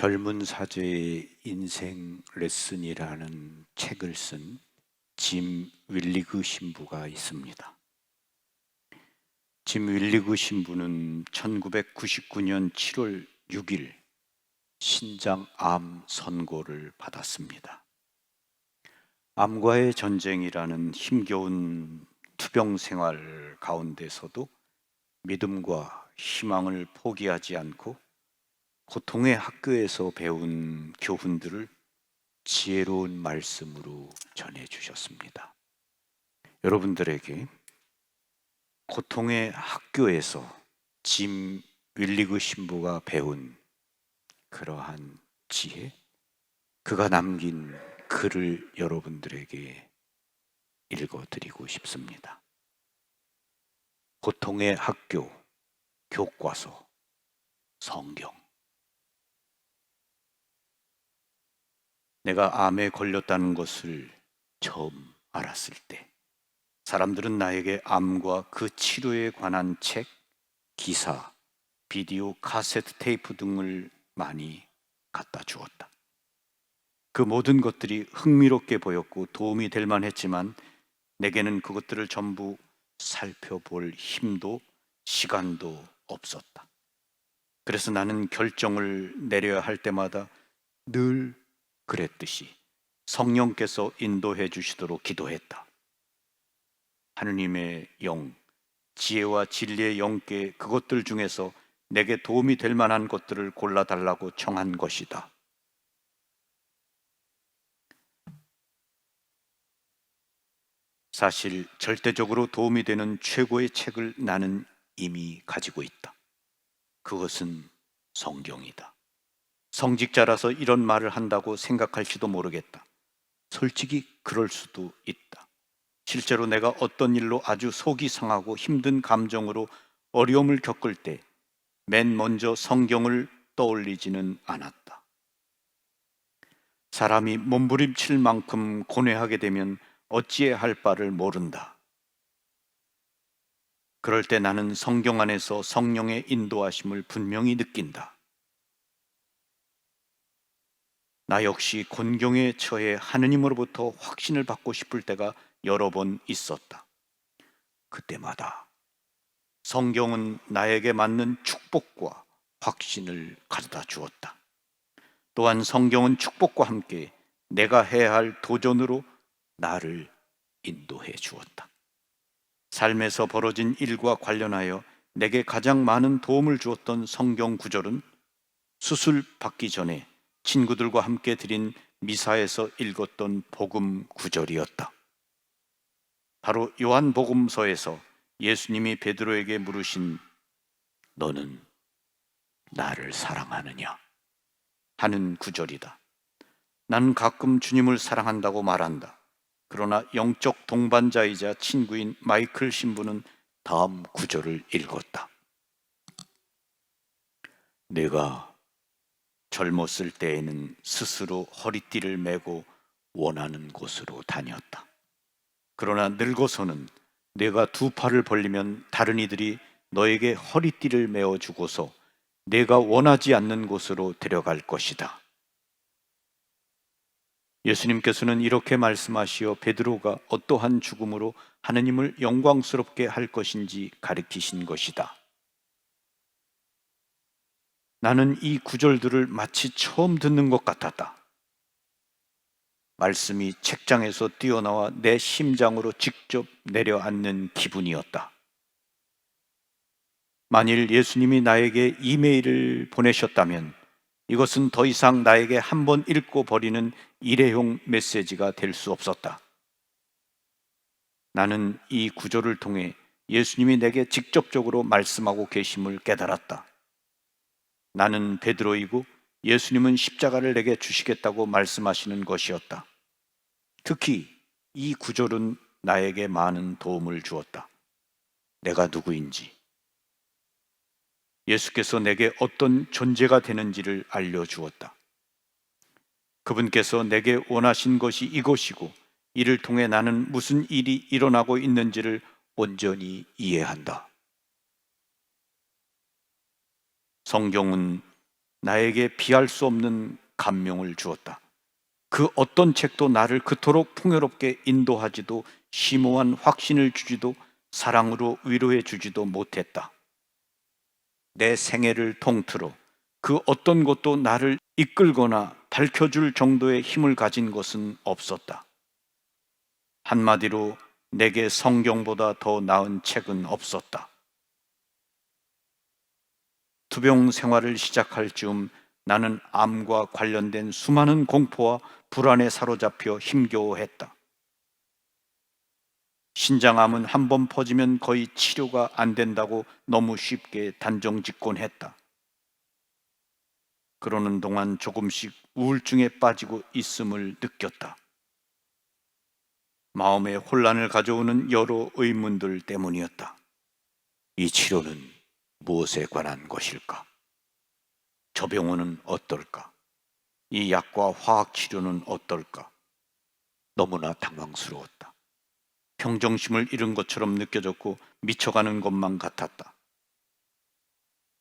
젊은 사제의 인생 레슨이라는 책을 쓴 짐 윌리그 신부가 있습니다. 짐 윌리그 신부는 1999년 7월 6일 신장암 선고를 받았습니다. 암과의 전쟁이라는 힘겨운 투병 생활 가운데서도 믿음과 희망을 포기하지 않고 고통의 학교에서 배운 교훈들을 지혜로운 말씀으로 전해주셨습니다. 여러분들에게 고통의 학교에서 짐 윌리그 신부가 배운 그러한 지혜, 그가 남긴 글을 여러분들에게 읽어드리고 싶습니다. 고통의 학교, 교과서, 성경. 내가 암에 걸렸다는 것을 처음 알았을 때 사람들은 나에게 암과 그 치료에 관한 책, 기사, 비디오, 카세트 테이프 등을 많이 갖다 주었다. 그 모든 것들이 흥미롭게 보였고 도움이 될 만했지만 내게는 그것들을 전부 살펴볼 힘도 시간도 없었다. 그래서 나는 결정을 내려야 할 때마다 늘 그랬듯이 성령께서 인도해 주시도록 기도했다. 하느님의 영, 지혜와 진리의 영께 그것들 중에서 내게 도움이 될 만한 것들을 골라달라고 청한 것이다. 사실 절대적으로 도움이 되는 최고의 책을 나는 이미 가지고 있다. 그것은 성경이다. 성직자라서 이런 말을 한다고 생각할지도 모르겠다. 솔직히 그럴 수도 있다. 실제로 내가 어떤 일로 아주 속이 상하고 힘든 감정으로 어려움을 겪을 때 맨 먼저 성경을 떠올리지는 않았다. 사람이 몸부림칠 만큼 고뇌하게 되면 어찌해야 할 바를 모른다. 그럴 때 나는 성경 안에서 성령의 인도하심을 분명히 느낀다. 나 역시 곤경에 처해 하느님으로부터 확신을 받고 싶을 때가 여러 번 있었다. 그때마다 성경은 나에게 맞는 축복과 확신을 가져다 주었다. 또한 성경은 축복과 함께 내가 해야 할 도전으로 나를 인도해 주었다. 삶에서 벌어진 일과 관련하여 내게 가장 많은 도움을 주었던 성경 구절은 수술 받기 전에 친구들과 함께 드린 미사에서 읽었던 복음 구절이었다. 바로 요한복음서에서 예수님이 베드로에게 물으신 너는 나를 사랑하느냐 하는 구절이다. 나는 가끔 주님을 사랑한다고 말한다. 그러나 영적 동반자이자 친구인 마이클 신부는 다음 구절을 읽었다. 내가 젊었을 때에는 스스로 허리띠를 메고 원하는 곳으로 다녔다. 그러나 늙어서는 내가 두 팔을 벌리면 다른 이들이 너에게 허리띠를 메어주고서 내가 원하지 않는 곳으로 데려갈 것이다. 예수님께서는 이렇게 말씀하시어 베드로가 어떠한 죽음으로 하느님을 영광스럽게 할 것인지 가리키신 것이다. 나는 이 구절들을 마치 처음 듣는 것 같았다. 말씀이 책장에서 뛰어나와 내 심장으로 직접 내려앉는 기분이었다. 만일 예수님이 나에게 이메일을 보내셨다면 이것은 더 이상 나에게 한 번 읽고 버리는 일회용 메시지가 될 수 없었다. 나는 이 구절을 통해 예수님이 내게 직접적으로 말씀하고 계심을 깨달았다. 나는 베드로이고 예수님은 십자가를 내게 주시겠다고 말씀하시는 것이었다. 특히 이 구절은 나에게 많은 도움을 주었다. 내가 누구인지, 예수께서 내게 어떤 존재가 되는지를 알려주었다. 그분께서 내게 원하신 것이 이것이고 이를 통해 나는 무슨 일이 일어나고 있는지를 온전히 이해한다. 성경은 나에게 비할 수 없는 감명을 주었다. 그 어떤 책도 나를 그토록 풍요롭게 인도하지도 심오한 확신을 주지도 사랑으로 위로해 주지도 못했다. 내 생애를 통틀어 그 어떤 것도 나를 이끌거나 밝혀줄 정도의 힘을 가진 것은 없었다. 한마디로 내게 성경보다 더 나은 책은 없었다. 투병 생활을 시작할 즈음 나는 암과 관련된 수많은 공포와 불안에 사로잡혀 힘겨워했다. 신장암은 한 번 퍼지면 거의 치료가 안 된다고 너무 쉽게 단정짓곤 했다. 그러는 동안 조금씩 우울증에 빠지고 있음을 느꼈다. 마음에 혼란을 가져오는 여러 의문들 때문이었다. 이 치료는 무엇에 관한 것일까? 저 병원은 어떨까? 이 약과 화학 치료는 어떨까? 너무나 당황스러웠다. 평정심을 잃은 것처럼 느껴졌고 미쳐가는 것만 같았다.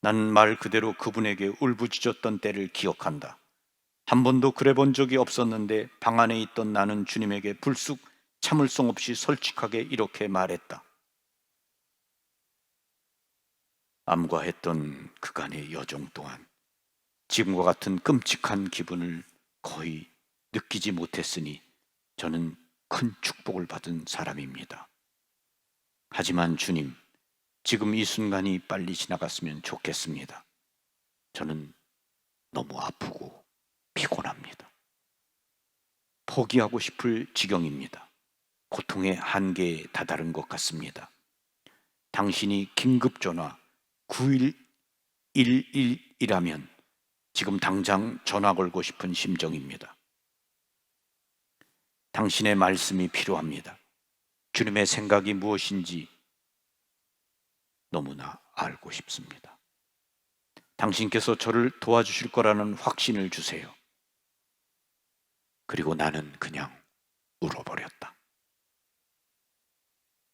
나는 말 그대로 그분에게 울부짖었던 때를 기억한다. 한 번도 그래 본 적이 없었는데 방 안에 있던 나는 주님에게 불쑥 참을성 없이 솔직하게 이렇게 말했다. 암과했던 그간의 여정 동안 지금과 같은 끔찍한 기분을 거의 느끼지 못했으니 저는 큰 축복을 받은 사람입니다. 하지만 주님, 지금 이 순간이 빨리 지나갔으면 좋겠습니다. 저는 너무 아프고 피곤합니다. 포기하고 싶을 지경입니다. 고통의 한계에 다다른 것 같습니다. 당신이 긴급전화 9111이라면 지금 당장 전화 걸고 싶은 심정입니다. 당신의 말씀이 필요합니다. 주님의 생각이 무엇인지 너무나 알고 싶습니다. 당신께서 저를 도와주실 거라는 확신을 주세요. 그리고 나는 그냥 울어버렸다.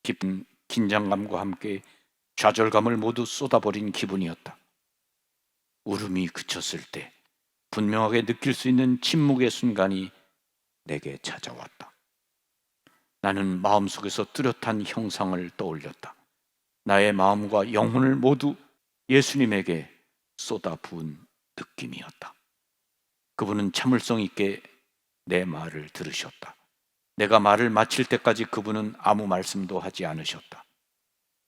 깊은 긴장감과 함께 좌절감을 모두 쏟아버린 기분이었다. 울음이 그쳤을 때 분명하게 느낄 수 있는 침묵의 순간이 내게 찾아왔다. 나는 마음속에서 뚜렷한 형상을 떠올렸다. 나의 마음과 영혼을 모두 예수님에게 쏟아부은 느낌이었다. 그분은 참을성 있게 내 말을 들으셨다. 내가 말을 마칠 때까지 그분은 아무 말씀도 하지 않으셨다.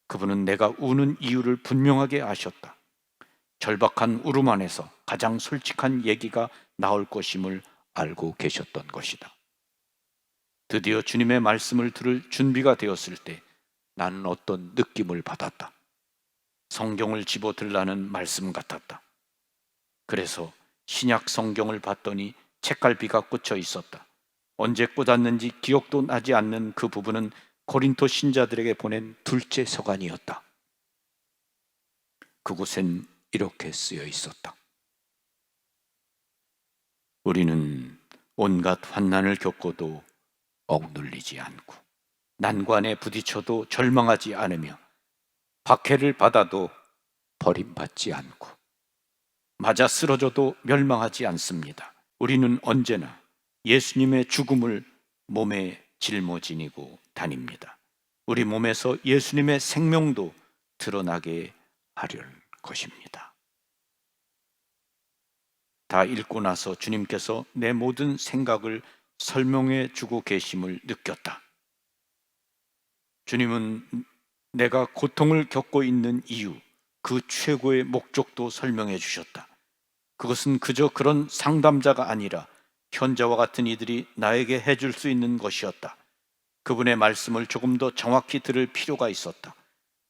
그분은 내가 우는 이유를 분명하게 아셨다. 절박한 울음 안에서 가장 솔직한 얘기가 나올 것임을 알고 계셨던 것이다. 드디어 주님의 말씀을 들을 준비가 되었을 때 나는 어떤 느낌을 받았다. 성경을 집어들라는 말씀 같았다. 그래서 신약 성경을 봤더니 책갈피가 꽂혀 있었다. 언제 꽂았는지 기억도 나지 않는 그 부분은 고린토 신자들에게 보낸 둘째 서간이었다. 그곳엔 이렇게 쓰여 있었다. 우리는 온갖 환난을 겪어도 억눌리지 않고 난관에 부딪혀도 절망하지 않으며 박해를 받아도 버림받지 않고 맞아 쓰러져도 멸망하지 않습니다. 우리는 언제나 예수님의 죽음을 몸에 짊어지고 다닙니다. 우리 몸에서 예수님의 생명도 드러나게 하려는 것입니다. 다 읽고 나서 주님께서 내 모든 생각을 설명해 주고 계심을 느꼈다. 주님은 내가 고통을 겪고 있는 이유, 그 최고의 목적도 설명해 주셨다. 그것은 그저 그런 상담자가 아니라 현자와 같은 이들이 나에게 해줄 수 있는 것이었다. 그분의 말씀을 조금 더 정확히 들을 필요가 있었다.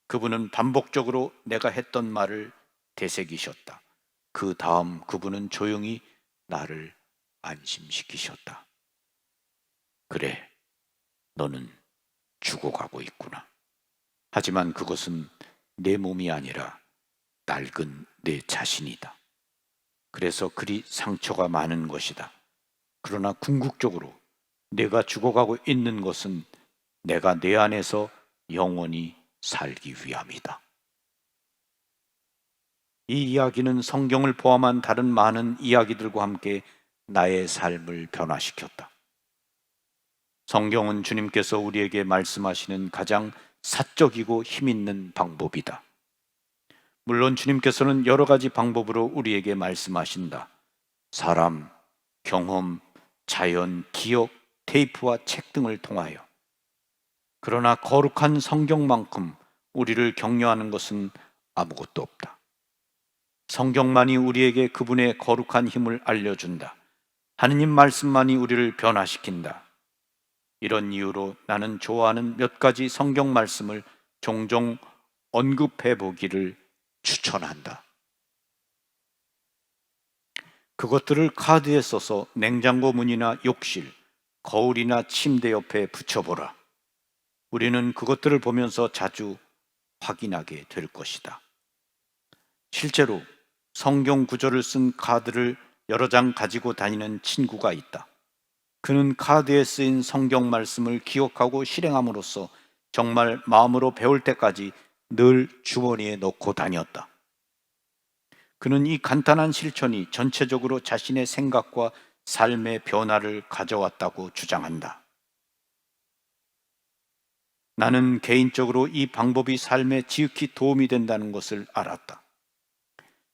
그분은 반복적으로 내가 했던 말을 되새기셨다. 그 다음 그분은 조용히 나를 안심시키셨다. 그래, 너는 죽어가고 있구나. 하지만 그것은 내 몸이 아니라 낡은 내 자신이다. 그래서 그리 상처가 많은 것이다. 그러나 궁극적으로 내가 죽어가고 있는 것은 내가 내 안에서 영원히 살기 위함이다. 이 이야기는 성경을 포함한 다른 많은 이야기들과 함께 나의 삶을 변화시켰다. 성경은 주님께서 우리에게 말씀하시는 가장 사적이고 힘있는 방법이다. 물론 주님께서는 여러 가지 방법으로 우리에게 말씀하신다. 사람, 경험, 자연, 기억, 테이프와 책 등을 통하여. 그러나 거룩한 성경만큼 우리를 격려하는 것은 아무것도 없다. 성경만이 우리에게 그분의 거룩한 힘을 알려준다. 하느님 말씀만이 우리를 변화시킨다. 이런 이유로 나는 좋아하는 몇 가지 성경 말씀을 종종 언급해 보기를 추천한다. 그것들을 카드에 써서 냉장고 문이나 욕실, 거울이나 침대 옆에 붙여보라. 우리는 그것들을 보면서 자주 확인하게 될 것이다. 실제로 성경 구절을 쓴 카드를 여러 장 가지고 다니는 친구가 있다. 그는 카드에 쓰인 성경 말씀을 기억하고 실행함으로써 정말 마음으로 배울 때까지 늘 주머니에 넣고 다녔다. 그는 이 간단한 실천이 전체적으로 자신의 생각과 삶의 변화를 가져왔다고 주장한다. 나는 개인적으로 이 방법이 삶에 지극히 도움이 된다는 것을 알았다.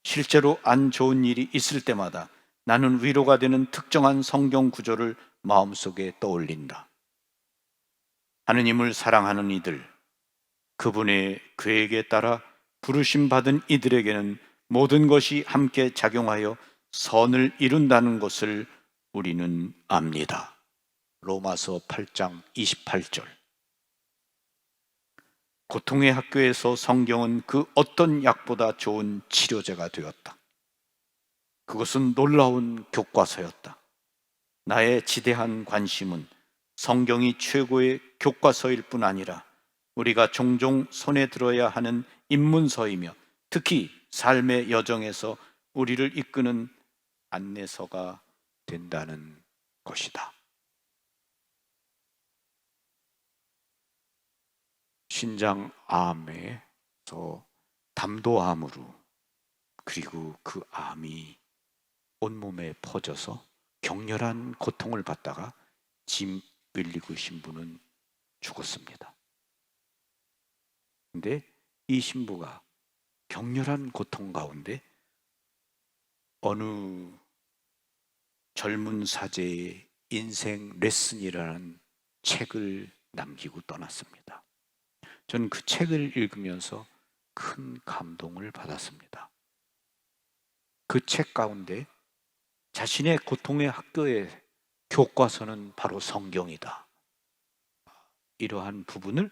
실제로 안 좋은 일이 있을 때마다 나는 위로가 되는 특정한 성경 구절을 마음속에 떠올린다. 하느님을 사랑하는 이들, 그분의 계획에 따라 부르심 받은 이들에게는 모든 것이 함께 작용하여 선을 이룬다는 것을 우리는 압니다. 로마서 8장 28절. 고통의 학교에서 성경은 그 어떤 약보다 좋은 치료제가 되었다. 그것은 놀라운 교과서였다. 나의 지대한 관심은 성경이 최고의 교과서일 뿐 아니라 우리가 종종 손에 들어야 하는 입문서이며 특히 삶의 여정에서 우리를 이끄는 안내서가 된다는 것이다. 신장암에서 담도암으로 그리고 그 암이 온몸에 퍼져서 격렬한 고통을 받다가 짐 빌리고 신부는 죽었습니다. 근데 이 신부가 격렬한 고통 가운데 어느 젊은 사제의 인생 레슨이라는 책을 남기고 떠났습니다. 저는 그 책을 읽으면서 큰 감동을 받았습니다. 그 책 가운데 자신의 고통의 학교의 교과서는 바로 성경이다. 이러한 부분을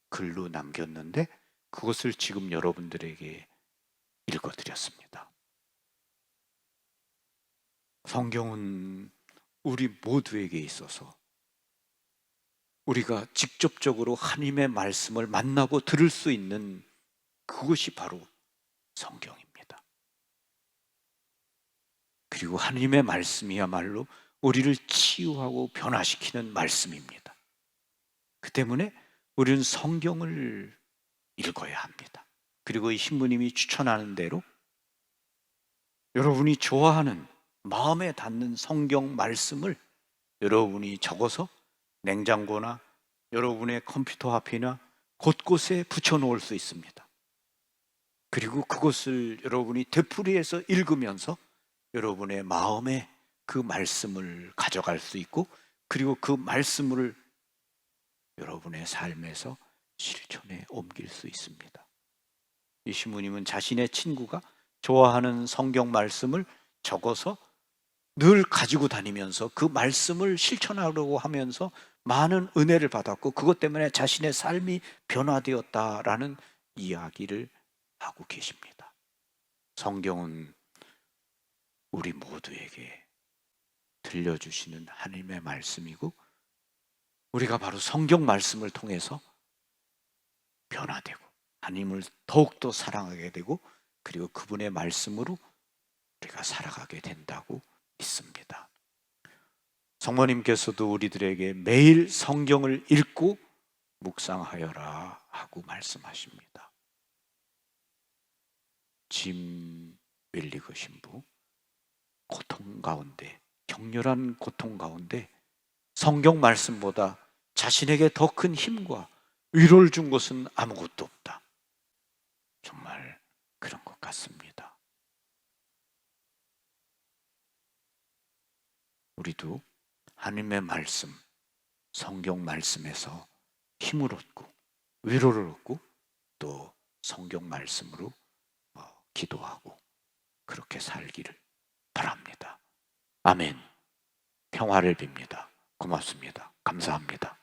글로 남겼는데 그것을 지금 여러분들에게 읽어드렸습니다. 성경은 우리 모두에게 있어서 우리가 직접적으로 하나님의 말씀을 만나고 들을 수 있는 그것이 바로 성경입니다. 그리고 하나님의 말씀이야말로 우리를 치유하고 변화시키는 말씀입니다. 그 때문에 우리는 성경을 읽어야 합니다. 그리고 이 신부님이 추천하는 대로 여러분이 좋아하는 마음에 닿는 성경 말씀을 여러분이 적어서 냉장고나 여러분의 컴퓨터 앞이나 곳곳에 붙여놓을 수 있습니다. 그리고 그것을 여러분이 되풀이해서 읽으면서 여러분의 마음에 그 말씀을 가져갈 수 있고 그리고 그 말씀을 여러분의 삶에서 실천에 옮길 수 있습니다. 이 신부님은 자신의 친구가 좋아하는 성경 말씀을 적어서 늘 가지고 다니면서 그 말씀을 실천하려고 하면서 많은 은혜를 받았고 그것 때문에 자신의 삶이 변화되었다라는 이야기를 하고 계십니다. 성경은 우리 모두에게 들려주시는 하나님의 말씀이고 우리가 바로 성경 말씀을 통해서 변화되고 하나님을 더욱더 사랑하게 되고 그리고 그분의 말씀으로 우리가 살아가게 된다고 믿습니다. 성모님께서도 우리들에게 매일 성경을 읽고 묵상하여라 하고 말씀하십니다. 짐 웰리거 신부, 고통 가운데, 격렬한 고통 가운데 성경 말씀보다 자신에게 더 큰 힘과 위로를 준 것은 아무것도 없다. 정말 그런 것 같습니다. 우리도 하나님의 말씀, 성경 말씀에서 힘을 얻고 위로를 얻고 또 성경 말씀으로 기도하고 그렇게 살기를 바랍니다. 아멘. 평화를 빕니다. 고맙습니다. 감사합니다.